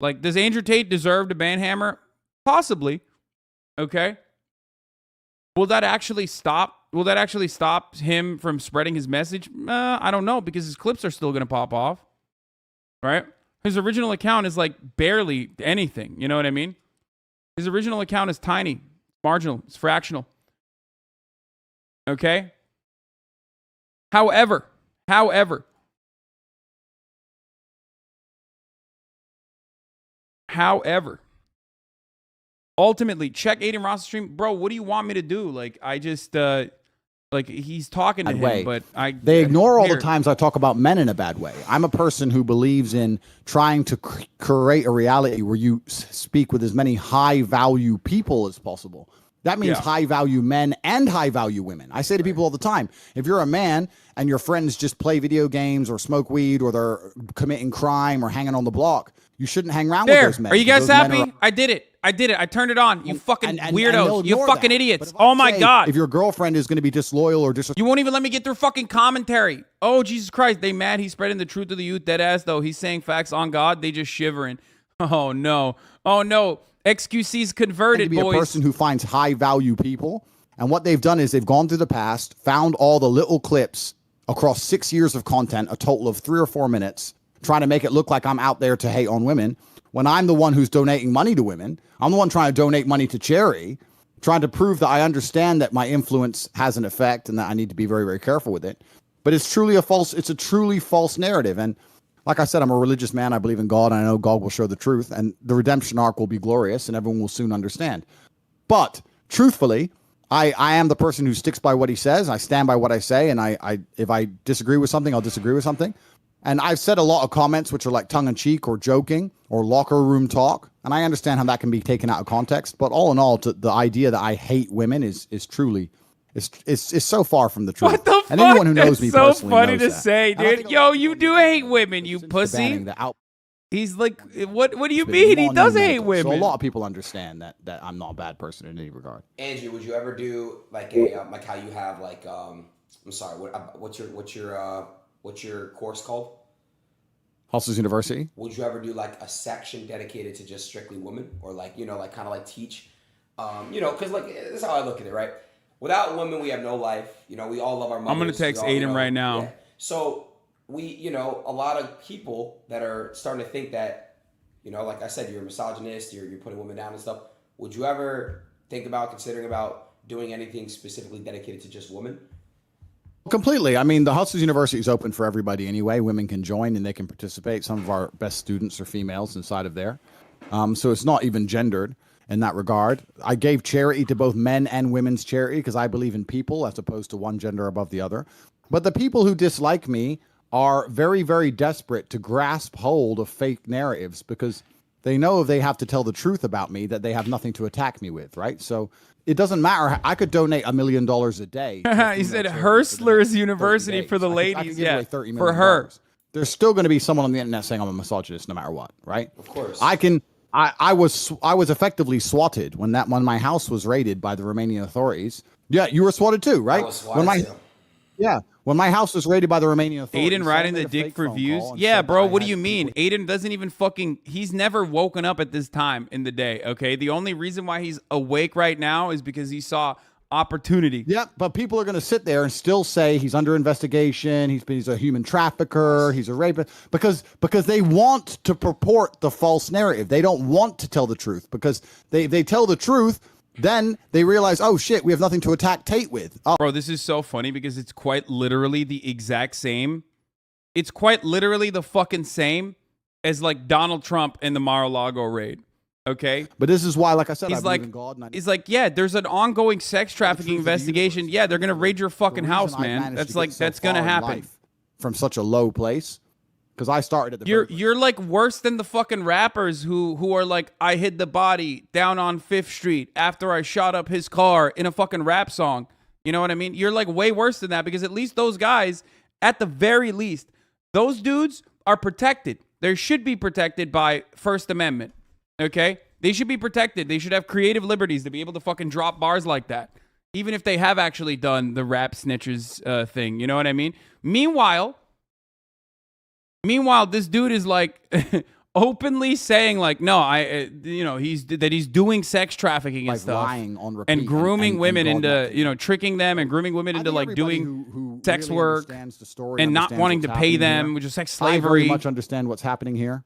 Like, does Andrew Tate deserve to ban Hammer? Possibly. Okay. Will that actually stop? Will that actually stop him from spreading his message? I don't know, because his clips are still going to pop off. Right? His original account is like barely anything. You know what I mean? His original account is tiny, marginal, it's fractional. Okay? However, ultimately, check Aiden Ross' stream. Bro, what do you want me to do? Like, I just, like, he's talking to him, but they ignore all the times I talk about men in a bad way. I'm a person who believes in trying to create a reality where you speak with as many high-value people as possible. That means high-value men and high-value women. I say to people all the time, if you're a man and your friends just play video games or smoke weed or they're committing crime or hanging on the block, you shouldn't hang around with those men. Are you guys happy? I did it. I turned it on. You fucking weirdos. You fucking idiots. Oh my God. If your girlfriend is going to be disloyal or disrespectful. You won't even let me get through fucking commentary. Oh, Jesus Christ. They mad he's spreading the truth to the youth. Dead ass, though. He's saying facts on God. They just shivering. Oh, no. Oh, no. XQC's converted, boys. A person who finds high-value people. And what they've done is they've gone through the past, found all the little clips across 6 years of content, a total of 3 or 4 minutes, trying to make it look like I'm out there to hate on women, when I'm the one who's donating money to women. I'm the one trying to donate money to charity, trying to prove that I understand that my influence has an effect and that I need to be very, very careful with it. But it's a truly false narrative. And like I said, I'm a religious man. I believe in God, and I know God will show the truth, and the redemption arc will be glorious, and everyone will soon understand. But truthfully, I am the person who sticks by what he says. I stand by what I say, and if I disagree with something, I'll disagree with something. And I've said a lot of comments which are like tongue-in-cheek or joking or locker room talk, and I understand how that can be taken out of context. But all in all, the idea that I hate women is truly it's so far from the truth. What the fuck? And anyone who knows me That's personally so funny knows to that. say, dude. Yo, you do hate women, you pussy. He's like, what do you mean? He does hate women. So a lot of people understand that I'm not a bad person in any regard. Angie, would you ever do like a like how you have like I'm sorry, what's your course called? Hustlers University. Would you ever do like a section dedicated to just strictly women, or like like kind of like teach, because like this is how I look at it, right? Without women, we have no life. We all love our mothers. I'm gonna text Aiden right now. Yeah. So we, a lot of people that are starting to think that, like I said, you're a misogynist, you're putting women down and stuff. Would you ever considering about doing anything specifically dedicated to just women? Completely. I mean, the Hustlers University is open for everybody anyway. Women can join and they can participate. Some of our best students are females inside of there. So it's not even gendered in that regard. I gave charity to both men and women's charity because I believe in people as opposed to one gender above the other. But the people who dislike me are very, very desperate to grasp hold of fake narratives because they know if they have to tell the truth about me that they have nothing to attack me with, right? So it doesn't matter. I could donate $1 million a day. He said Hustlers University for the ladies. Yeah, for her. There's still going to be someone on the internet saying I'm a misogynist no matter what, right? Of course. I was effectively swatted when my house was raided by the Romanian authorities. Yeah, you were swatted too, right? I was swatted too. Yeah, when my house was raided by the Romanian authorities. Aiden writing the dick for views? Yeah, bro, what do you mean? Aiden doesn't even he's never woken up at this time in the day, okay? The only reason why he's awake right now is because he saw opportunity. Yeah, but people are going to sit there and still say he's under investigation, he's a human trafficker, he's a rapist, because they want to purport the false narrative. They don't want to tell the truth because they tell the truth. Then they realize, oh shit, we have nothing to attack Tate with. Oh. Bro, this is so funny because it's quite literally the exact same. It's quite literally the fucking same as like Donald Trump in the Mar-a-Lago raid. Okay? But this is why, like I said, he's like, he's like, yeah, there's an ongoing sex trafficking investigation. Yeah, they're going to raid your fucking house, man. That's like, that's going to happen. From such a low place. Because I started at the You're like worse than the fucking rappers who are like, I hid the body down on 5th Street after I shot up his car in a fucking rap song. You know what I mean? You're like way worse than that because at least those guys, at the very least, those dudes are protected. They should be protected by First Amendment. Okay? They should be protected. They should have creative liberties to be able to fucking drop bars like that. Even if they have actually done the rap snitches thing. You know what I mean? Meanwhile, this dude is like, openly saying like, no, he's doing sex trafficking and like stuff, lying on repeat and grooming women God into, knows. tricking them and grooming women I into think like everybody doing who sex really work understands the story, and not understands wanting what's to pay happening them, here. which is sex I slavery. very much understand what's happening here.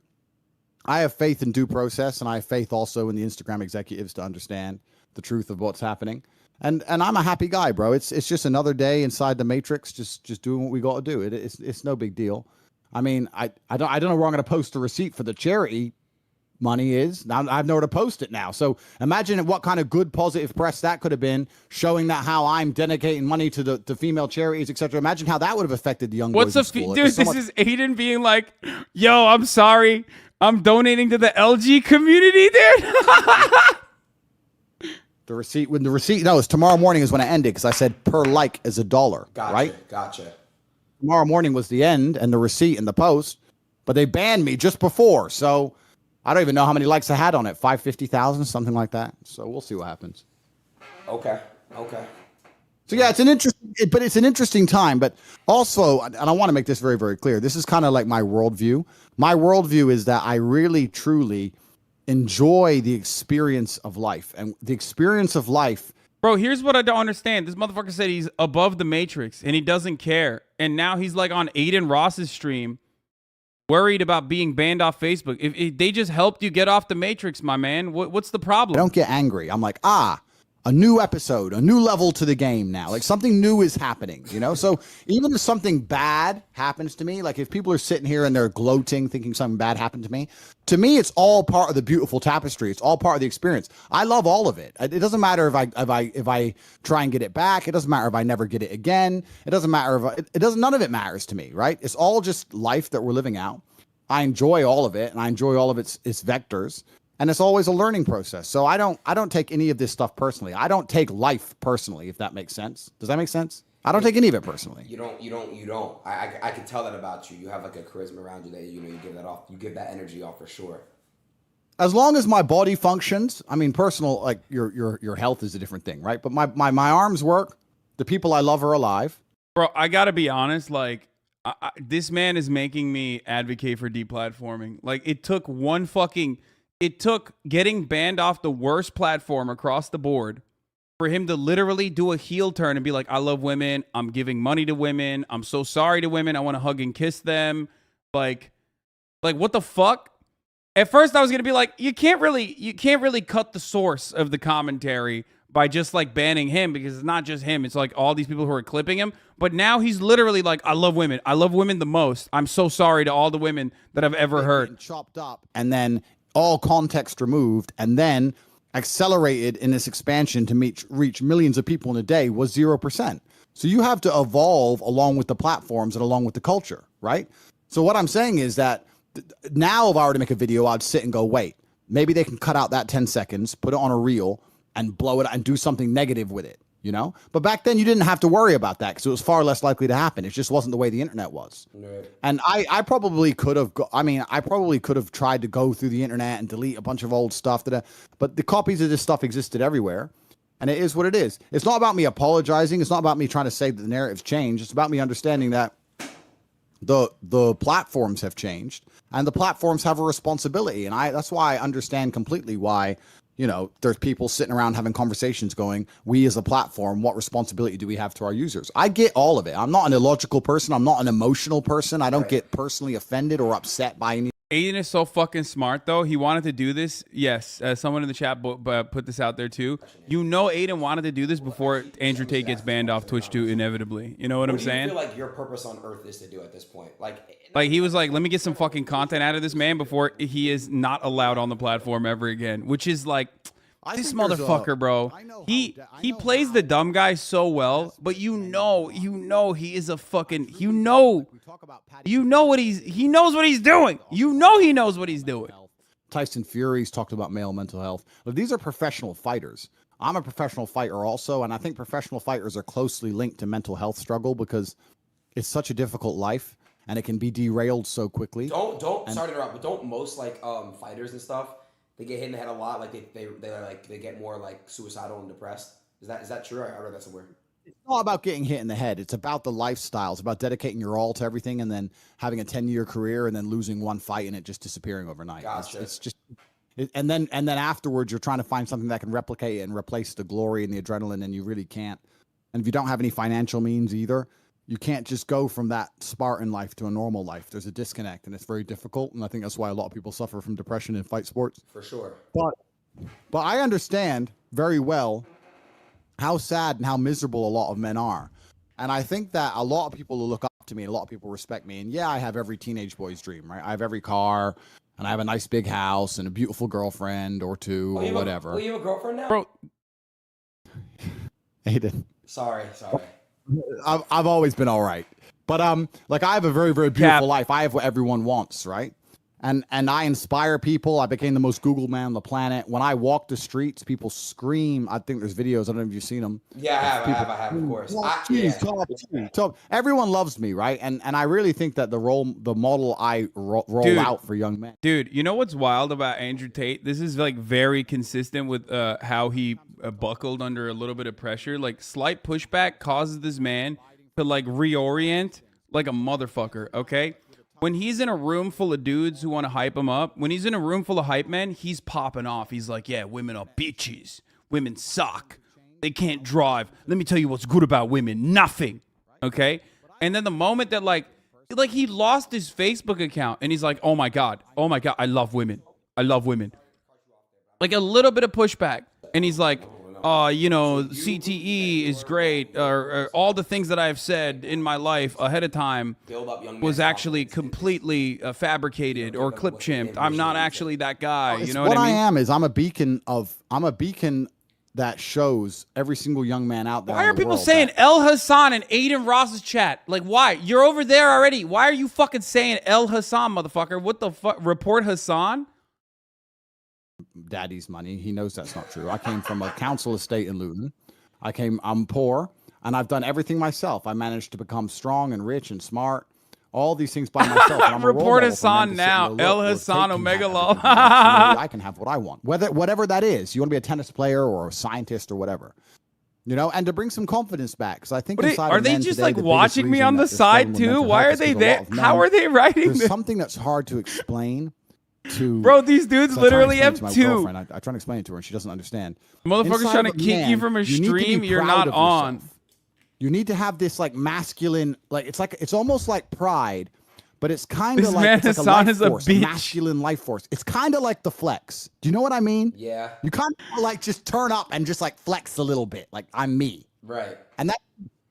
I have faith in due process, and I have faith also in the Instagram executives to understand the truth of what's happening. And I'm a happy guy, bro. It's just another day inside the matrix, just doing what we got to do. It's no big deal. I mean, I don't know where I'm going to post the receipt for the charity money is. Now I've nowhere to post it now. So imagine what kind of good positive press that could have been, showing that how I'm dedicating money to female charities, etc. Imagine how that would have affected the young boys in school. Dude? This is Aiden being like, "Yo, I'm sorry, I'm donating to the LG community, dude." The receipt, no, it's tomorrow morning is when it ended, because I said per like is $1, right? Gotcha. Tomorrow morning was the end and the receipt and the post, but they banned me just before. So I don't even know how many likes I had on it. 550,000, something like that. So we'll see what happens. Okay. So yeah, it's an interesting time, but also, and I want to make this very, very clear. This is kind of like my worldview. My worldview is that I really, truly enjoy the experience of life, and the experience of life. Bro, here's what I don't understand. This motherfucker said he's above the Matrix and he doesn't care. And now he's like on Aiden Ross's stream, worried about being banned off Facebook. If they just helped you get off the Matrix, my man, what's the problem? I don't get angry. I'm like, a new episode, a new level to the game now. Like something new is happening, you know? So even if something bad happens to me, like if people are sitting here and they're gloating, thinking something bad happened to me, it's all part of the beautiful tapestry. It's all part of the experience. I love all of it. It doesn't matter if I try and get it back. It doesn't matter if I never get it again. It doesn't matter none of it matters to me, right? It's all just life that we're living out. I enjoy all of it, and I enjoy all of its vectors. And it's always a learning process. So I don't take any of this stuff personally. I don't take life personally, if that makes sense. Does that make sense? I don't take any of it personally. You don't. I can tell that about you. You have like a charisma around you that you give that off. You give that energy off for sure. As long as my body functions, I mean, personal, like your health is a different thing, right? But my arms work. The people I love are alive. Bro, I gotta be honest. Like, this man is making me advocate for deplatforming. Like, it took getting banned off the worst platform across the board for him to literally do a heel turn and be like, I love women. I'm giving money to women. I'm so sorry to women. I want to hug and kiss them. Like what the fuck? At first I was going to be like, you can't really cut the source of the commentary by just like banning him, because it's not just him. It's like all these people who are clipping him. But now he's literally like, I love women. I love women the most. I'm so sorry to all the women that I've ever heard. Chopped up. And then all context removed, and then accelerated in this expansion to reach millions of people in a day was 0%. So you have to evolve along with the platforms and along with the culture, right? So what I'm saying is that now if I were to make a video, I'd sit and go, wait, maybe they can cut out that 10 seconds, put it on a reel, and blow it and do something negative with it, you know? But back then you didn't have to worry about that because it was far less likely to happen. It just wasn't the way the internet was. Right. And I probably could have, tried to go through the internet and delete a bunch of old stuff, but the copies of this stuff existed everywhere. And it is what it is. It's not about me apologizing. It's not about me trying to say that the narrative's changed. It's about me understanding that the platforms have changed and the platforms have a responsibility. And that's why I understand completely why, there's people sitting around having conversations going, we as a platform, what responsibility do we have to our users? I get all of it. I'm not an illogical person. I'm not an emotional person. I don't get personally offended or upset by any. Aiden is so fucking smart, though. He wanted to do this. Yes, someone in the chat put this out there, too. Aiden wanted to do this before Andrew Tate gets banned off Twitch, too, inevitably. You know what I'm saying? I feel like your purpose on Earth is to do at this point. Like he was like, let me get some fucking content out of this man before he is not allowed on the platform ever again, which is like, this motherfucker, bro. He plays the dumb guy so well, but he is a fucking, he knows what he's doing. He knows what he's doing. Tyson Fury's talked about male mental health. But these are professional fighters. I'm a professional fighter also, and I think professional fighters are closely linked to mental health struggle because it's such a difficult life and it can be derailed so quickly. Sorry to interrupt, but don't most fighters and stuff, they get hit in the head a lot, like they get more like suicidal and depressed. Is that true? I read that somewhere. It's not about getting hit in the head. It's about the lifestyle. It's about dedicating your all to everything and then having a 10-year career and then losing one fight and it just disappearing overnight. Gotcha. It's just, and then afterwards you're trying to find something that can replicate it and replace the glory and the adrenaline, and you really can't. And if you don't have any financial means either, you can't just go from that Spartan life to a normal life. There's a disconnect, and it's very difficult. And I think that's why a lot of people suffer from depression in fight sports. For sure. But I understand very well how sad and how miserable a lot of men are. And I think that a lot of people will look up to me and a lot of people respect me. And yeah, I have every teenage boy's dream, right? I have every car and I have a nice big house and a beautiful girlfriend or two or whatever. You have a girlfriend now? Bro, Aiden. Sorry. I've always been all right. But like I have a very, very beautiful life. I have what everyone wants, right? And I inspire people. I became the most Googled man on the planet. When I walk the streets, people scream. I think there's videos. I don't know if you've seen them. Yeah, I have, of course. So everyone loves me, right? And I really think that the model I roll out for young men. Dude, you know what's wild about Andrew Tate? This is like very consistent with how he buckled under a little bit of pressure. Like slight pushback causes this man to like reorient like a motherfucker, okay? When he's in a room full of dudes who want to hype him up, when he's in a room full of hype men, he's popping off. He's like, yeah, women are bitches. Women suck. They can't drive. Let me tell you what's good about women. Nothing. Okay? And then the moment that like he lost his Facebook account and he's like, oh my God, I love women. I love women. Like a little bit of pushback. And he's like, CTE is great, or all the things that I've said in my life ahead of time was actually completely fabricated or clip chimped. I'm not actually that guy. You know what I mean? I am is I'm a beacon that shows every single young man out there. Why are people saying El Hasan and Aiden Ross's chat? Like, why? You're over there already. Why are you fucking saying El Hasan, motherfucker? What the fuck? Report Hasan? Daddy's money. He knows that's not true. I came from a council estate in Luton. I'm poor and I've done everything myself. I managed to become strong and rich and smart. All these things by myself. I'm Report Hasan now. El Hasan Omega Law. I can have what I want. Whatever that is. You want to be a tennis player or a scientist or whatever. You know, and to bring some confidence back. Because I think are they just like watching me on the side too? Why are they there? How are they writing this? There's something that's hard to explain. Bro, these dudes literally have two. I try to explain it to her and she doesn't understand. Motherfucker's trying to kick you from a stream you're not on. You need to have this like masculine, it's almost like pride, but it's kind of like it's like a life force, a masculine life force. It's kind of like the flex. Do you know what I mean? Yeah. You kind of like just turn up and just like flex a little bit, like I'm me. Right. And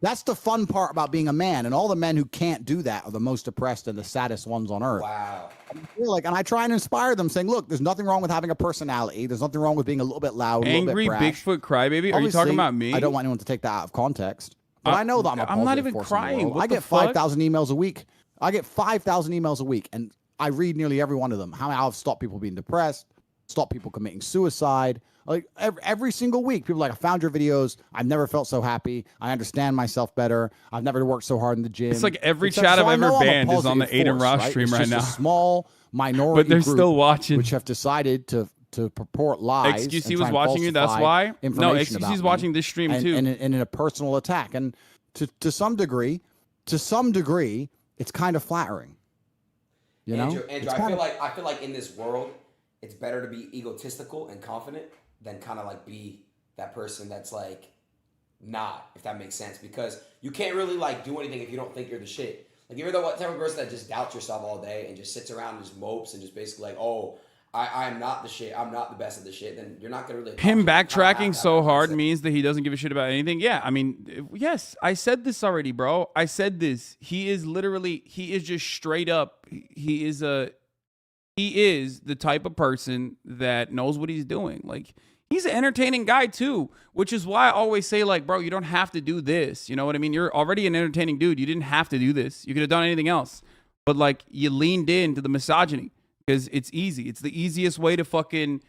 that's the fun part about being a man, and all the men who can't do that are the most depressed and the saddest ones on earth. Wow. And I try and inspire them, saying, "Look, there's nothing wrong with having a personality. There's nothing wrong with being a little bit loud, angry, a little bit brash. Bigfoot crybaby. Are you talking about me? I don't want anyone to take that out of context, but I know that I'm not even crying. I get 5,000 emails a week. I get 5,000 emails a week, and I read nearly every one of them. How I've stopped people being depressed, stopped people committing suicide. Like every single week, people are like, I found your videos. I've never felt so happy. I understand myself better. I've never worked so hard in the gym. It's like every chat I've ever banned is on the Aiden Ross stream right now. It's a small minority but they're group still watching, which have decided to purport lies. XQC was watching you. That's why. No, XQC is watching this stream too. And in a personal attack, and to some degree, it's kind of flattering. You know, Andrew, I feel like in this world, it's better to be egotistical and confident than kind of like be that person that's like not, if that makes sense, because you can't really like do anything if you don't think you're the shit. Like you're the type of person that just doubts yourself all day and just sits around and just mopes and just basically like, oh, I'm not the shit. I'm not the best of the shit. Then you're not gonna really. Him backtracking so hard means that he doesn't give a shit about anything. Yeah, I mean, yes, I said this already, bro. I said this. He is just straight up. He is the type of person that knows what he's doing. Like he's an entertaining guy too, which is why I always say like, bro, you don't have to do this. You know what I mean? You're already an entertaining dude. You didn't have to do this. You could have done anything else, but like you leaned into the misogyny. Because it's easy. It's the easiest way to farm.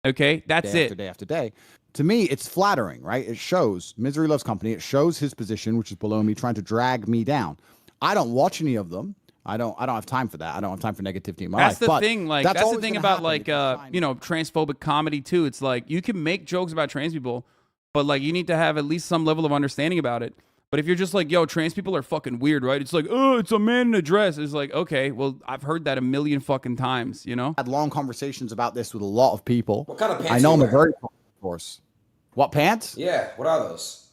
Okay? That's day it. After day after day. To me, it's flattering, right? It shows Misery Loves Company. It shows his position, which is below me, trying to drag me down. I don't watch any of them. I don't have time for that. I don't have time for negativity in my life. That's the thing. Like that's the thing about like transphobic comedy too. It's like you can make jokes about trans people, but like you need to have at least some level of understanding about it. But if you're just like, yo, trans people are fucking weird, right? It's like, oh, it's a man in a dress. It's like, okay, well, I've heard that a million fucking times, you know? Had long conversations about this with a lot of people. What kind of pants I know you I'm a wear? very course. What pants? Yeah, what are those?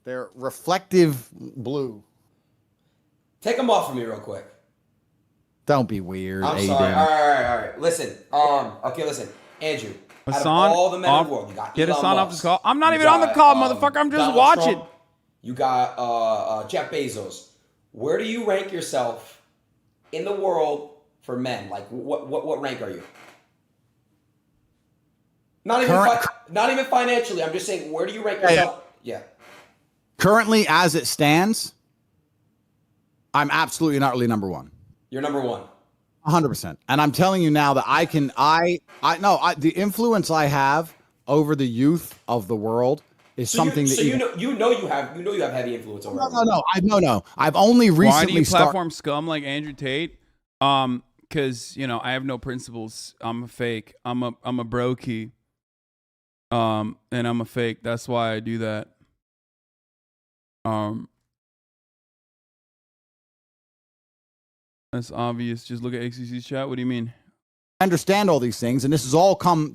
They're reflective blue. Take them off for me real quick. Don't be weird. I'm Aiden. sorry. All right. Listen. Okay, listen. Andrew, out of Hasan, all the men in the world, you got get Elon Hasan off Musk, this call. I'm not you even on the got, call, motherfucker. I'm just Donald watching. Trump, you got Jeff Bezos. Where do you rank yourself in the world for men? Like, what rank are you? Not even financially. I'm just saying, where do you rank yourself? Yeah. Currently, as it stands, I'm absolutely not really number one. You're number one. 100%. And I'm telling you now that the influence I have over the youth of the world is something that you have heavy influence over. No. I've only recently Why do you platform scum like Andrew Tate? Because I have no principles. I'm a fake. I'm a brokey. And I'm a fake. That's why I do that. That's obvious. Just look at XCC's chat. What do you mean? I understand all these things, and this has all come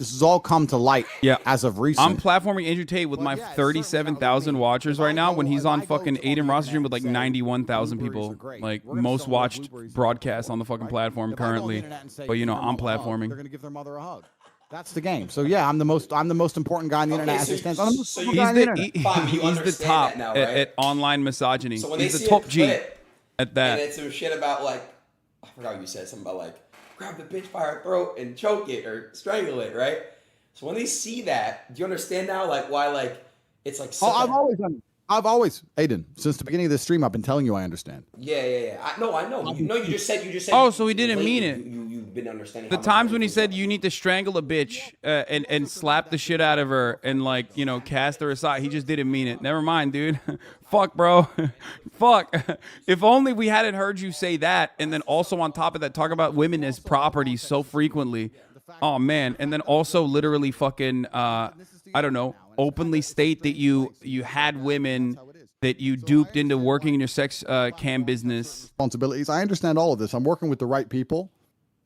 to light. Yeah. As of recent. I'm platforming Andrew Tate with my 37,000 watchers right now when he's on fucking Aiden Ross stream with like 91,000 people, like most watched broadcast on the fucking platform currently. But I'm platforming. They're gonna give their mother a hug. That's the game. So yeah, I'm the most important guy on the internet as it stands. I'm the most important guy on the internet. He's the top now, right? at online misogyny. So when they he's see the top a G clip, at that. and it's some shit about like, I forgot what you said, something about like, grab the bitch by her throat and choke it or strangle it, right? So when they see that, do you understand now, like why, like it's like? I've always, Aiden, since the beginning of this stream, I've been telling you I understand. Yeah. I know. You just said. Oh, so he didn't mean it. You've been understanding. The times when he said you need to strangle a bitch and slap the shit out of her and cast her aside, he just didn't mean it. Never mind, dude. Fuck, bro. Fuck. If only we hadn't heard you say that, and then also on top of that, talk about women as property so frequently. Oh man, and then also literally fucking I don't know, openly state that you had women that you duped into working in your sex cam business. Responsibilities. I understand all of this. I'm working with the right people,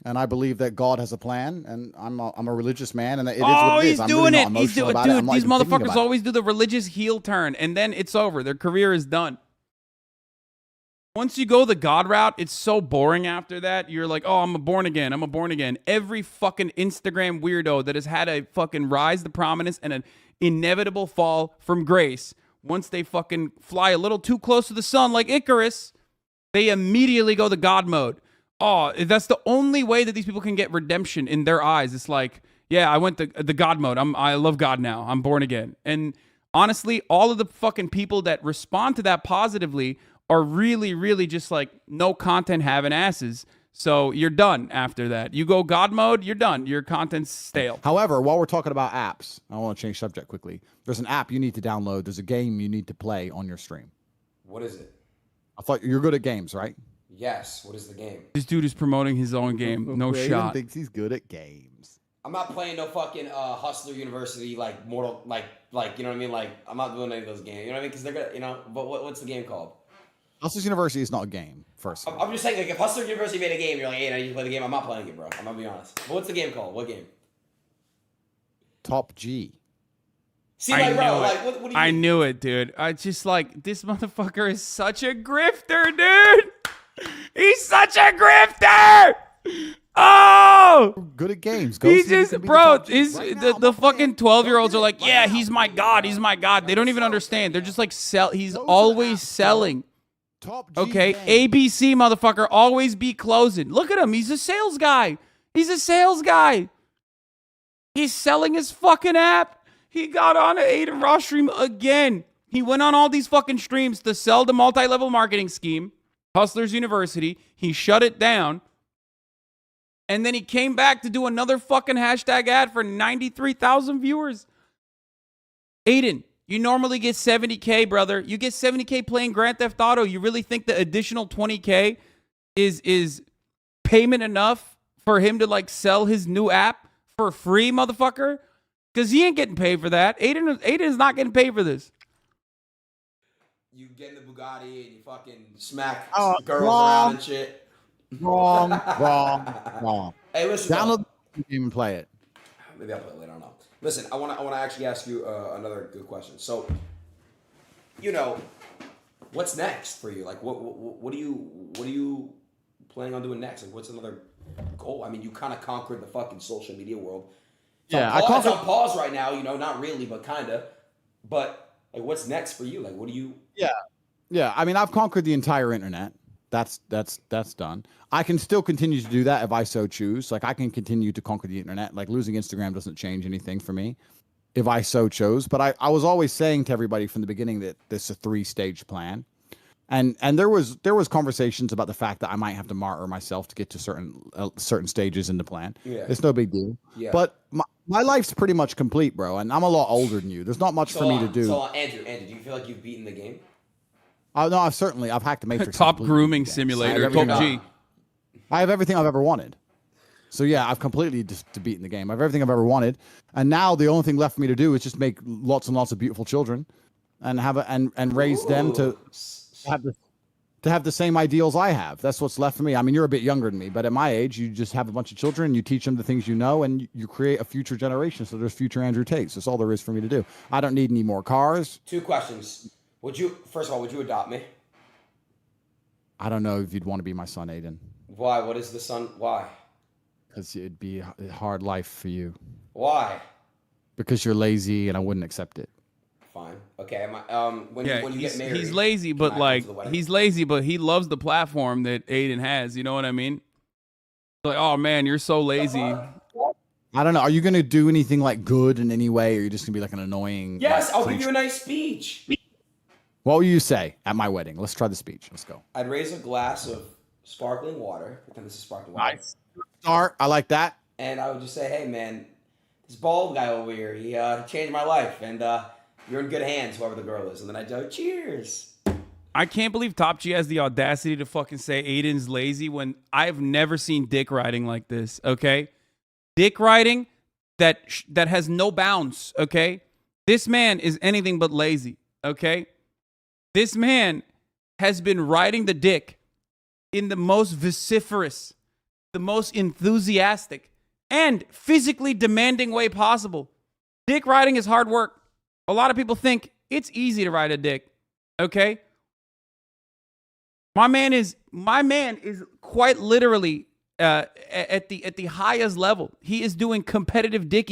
and I believe that God has a plan. And I'm a religious man, and it is what it is. He's doing it. He's doing it, dude. These motherfuckers always do the religious heel turn, and then it's over. Their career is done. Once you go the God route, it's so boring after that. You're like, oh, I'm a born again. Every fucking Instagram weirdo that has had a fucking rise to prominence and an inevitable fall from grace, once they fucking fly a little too close to the sun like Icarus, they immediately go the God mode. Oh, that's the only way that these people can get redemption in their eyes. It's like, yeah, I went the God mode. I love God now. I'm born again. And honestly, all of the fucking people that respond to that positively are really, really just like no content having asses. So you're done after that. You go God mode, you're done. Your content's stale. However, while we're talking about apps, I want to change subject quickly. There's an app you need to download. There's a game you need to play on your stream. What is it? I thought you're good at games, right? Yes. What is the game? This dude is promoting his own game. No shot. Thinks he's good at games. I'm not playing no fucking Hustler University like Mortal like you know what I mean? Like I'm not doing any of those games. You know what I mean? Because they're gonna But what's the game called? Hustlers University is not a game, first. I'm just saying, like, if Hustler University made a game, you're like, hey, I need to play the game. I'm not playing it, bro. I'm gonna be honest. But what's the game called? What game? Top G. See, like, bro, like, what do you I knew it, dude. I just like, this motherfucker is such a grifter, dude. He's such a grifter. Oh, good at games. Go he just, bro, the fucking 12-year-olds are like, yeah, he's my God. He's my God. They don't even understand. They're just like, he's always selling. Top G Okay, game. ABC motherfucker, always be closing. Look at him. He's a sales guy. He's selling his fucking app. He got on an Aiden Ross stream again. He went on all these fucking streams to sell the multi-level marketing scheme, Hustlers University. He shut it down. And then he came back to do another fucking hashtag ad for 93,000 viewers. Aiden, you normally get 70K, brother. You get 70K playing Grand Theft Auto. You really think the additional 20K is payment enough for him to like sell his new app for free, motherfucker? because he ain't getting paid for that. Aiden is not getting paid for this. You get in the Bugatti and you fucking smack Oh, girls wrong. around and shit. Wrong. Hey, listen. Download the game and play it. Maybe I'll play it later. I don't know. Listen, I want to actually ask you another good question. So, what's next for you? Like, what are you planning on doing next? Like, what's another goal? I mean, you kind of conquered the fucking social media world. It's it's on pause right now. Not really, but kind of. But like, what's next for you? Like, what do you? Yeah. I mean, I've conquered the entire internet. That's done. I can still continue to do that if I so choose. Like, I can continue to conquer the internet. Like, losing Instagram doesn't change anything for me if I so chose. But I was always saying to everybody from the beginning that this is a 3-stage plan. And there was conversations about the fact that I might have to martyr myself to get to certain stages in the plan. Yeah. It's no big deal. Yeah. But my life's pretty much complete, bro. And I'm a lot older than you. There's not much for me to do. So, Andrew, do you feel like you've beaten the game? Oh, no, I've hacked the Matrix. Top grooming simulator, top G. I have everything I've ever wanted. So yeah, I've completely just beaten the game. I have everything I've ever wanted, and now the only thing left for me to do is just make lots and lots of beautiful children, and and raise them to have the same ideals I have. That's what's left for me. I mean, you're a bit younger than me, but at my age, you just have a bunch of children, you teach them the things you know, and you create a future generation. So there's future Andrew Tates. That's all there is for me to do. I don't need any more cars. 2 questions. First of all, would you adopt me? I don't know if you'd want to be my son, Aiden. Why? What is the son? Why? Because it'd be a hard life for you. Why? Because you're lazy and I wouldn't accept it. Fine. Okay. When you get married, he's lazy, but he loves the platform that Aiden has. You know what I mean? Like, oh man, you're so lazy. I don't know. Are you going to do anything like good in any way, or are you just going to be like an annoying? Yes, I'll give you a nice speech. What will you say at my wedding? Let's try the speech. Let's go. I'd raise a glass of sparkling water. Pretend this is sparkling water. Nice. Start. I like that. And I would just say, hey, man, this bald guy over here, he changed my life. And you're in good hands, whoever the girl is. And then I'd go, cheers. I can't believe Top G has the audacity to fucking say Aiden's lazy when I've never seen dick riding like this, okay? Dick riding that has no bounds, okay? This man is anything but lazy, okay? This man has been riding the dick in the most vociferous, the most enthusiastic, and physically demanding way possible. Dick riding is hard work. A lot of people think it's easy to ride a dick, okay? My man is quite literally at the highest level. He is doing competitive dicking